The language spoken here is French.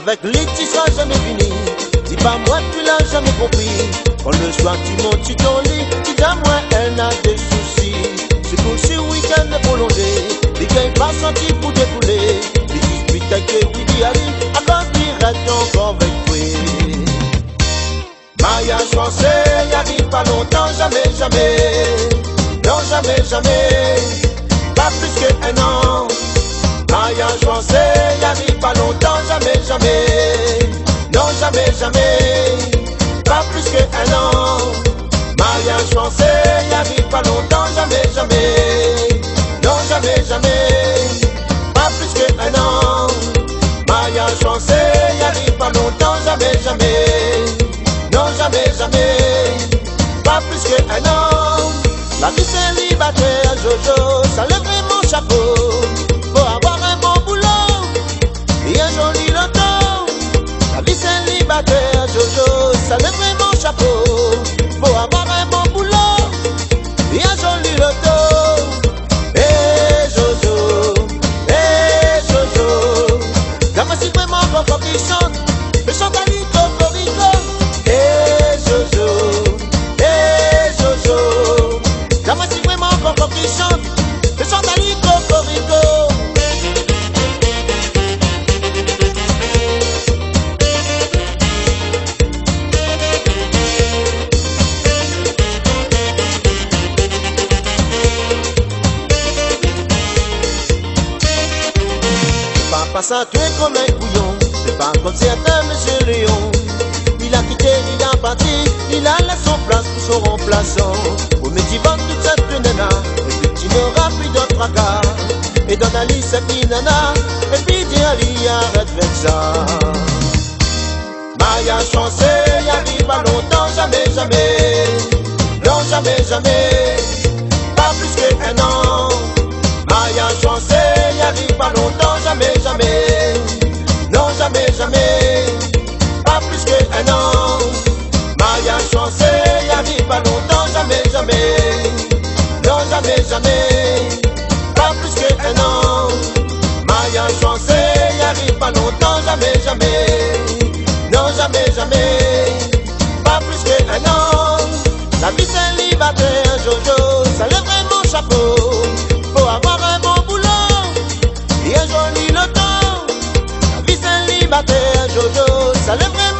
Avec lui tu seras jamais fini. Dis pas moi tu l'as jamais compris. Quand le soir tu montes sur ton lit, tu dis à moi elle n'a des soucis. C'est cool si le week-end est prolongé. Les gars pas senti pour découler. Les disputes que oui dit Ali, à cause qu'il reste encore avec toi. Mariage français, y arrive pas longtemps, jamais, jamais. Non, jamais, jamais. Pas plus qu'un an. Mariage français, y arrive pas longtemps, jamais, jamais. Non, jamais, jamais. Pas plus qu'un an. Mariage français, y arrive pas longtemps, jamais, jamais. Non, jamais, jamais. Pas plus qu'un an. Mariage français, y arrive pas longtemps, jamais, jamais. Non, jamais, jamais. Pas plus qu'un an. La vie célibataire, Jojo, ça lèverait mon chapeau. Faut avoir un bon boulot et un joli loto. La vie célibataire, Jojo, ça lèverait mon chapeau. Faut avoir un bon boulot et un joli loto. Eh Jojo, gamin si vraiment encore qui chante, mais chante à l'icocorico. Eh Jojo, gamin si vraiment encore qui chante, mais chante à l'icocorico. Pas ça, tu es comme un couillon. C'est pas comme certains monsieur Léon. Il a quitté, il a parti. Il a laissé son place pour son remplaçant. Au métier vente toute cette nana. Et puis tu n'auras plus de tracas. Et donne Ali cette nana. Et puis dis Ali, arrête avec ça. Mariage français, y arrive pas longtemps, jamais, jamais. Non, jamais, jamais. Pas plus qu'un an. Mariage français, y arrive pas longtemps, jamais, jamais. Non, jamais, jamais. Pas plus qu'un an. Mariage français, y arrive pas longtemps, jamais, jamais. Non, jamais, jamais. Pas plus qu'un an. Mariage français, y arrive pas longtemps, jamais, jamais. Non, jamais, jamais. Pas plus qu'un an. La vie célibataire, Jojo, ça lèverait mon chapeau. Faut avoir un bon boulot et un joli loto. La vie célibataire, Jojo, ça lèverait